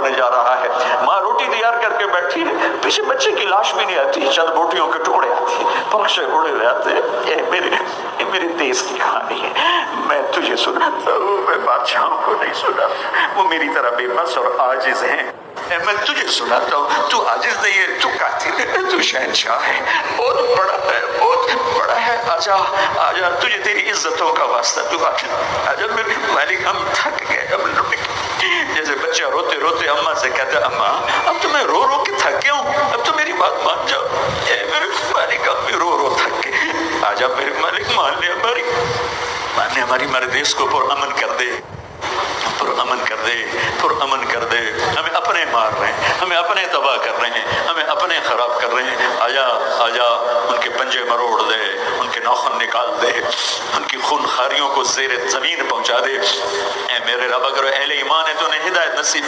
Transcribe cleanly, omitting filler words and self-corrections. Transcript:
होने जा रहा है। माँ रोटी तैयार करके बैठी है, पीछे बच्चे की लाश भी नहीं आती, चंद बोटियों के टुकड़े आते हैं, पक्षी उड़े हुए आते हैं। ये मेरे देश की कहानी है, मैं तुझे सुनाता हूँ, मैं बादशाहों को नहीं सुनाता, वो मेरी तरह बेबस और आजिज हैं। मैं तुझे सुनाता हूँ, तू आजिज नहीं है, तू कातिल है, तू शहंशाह है, बहुत बड़ा है, बहुत बड़ा है। आजा आजा, तुझे तेरी इज्जतों का वास्ता, तू आजा मेरे मालिक, हम थक गए, हम जैसे बच्चा रोते रोते अम्मा से कहता, अम्मा अब तो मैं रो रो के थक गया हूँ, अब तो मेरी बात मान जाओ। मेरे मालिक अब मैं रो रो थक गए, आजा मेरे मालिक, मान ले हमारी मेरे देश को पुरअमन कर दे, पुरअमन कर दे, पुरअमन कर दे। हमें अपने मार रहे हैं, हमें अपने तबाह कर रहे हैं, हमें अपने खराब कर रहे हैं। आजा आजा, उनके पंजे मरोड़ दे, उनके नाखून निकाल दे, उनकी खूनखारियों को ज़ेरे ज़मीन पहुंचा दे। ए मेरे रब, अगर अहले ईमान है तो उन्हें हिदायत नसीब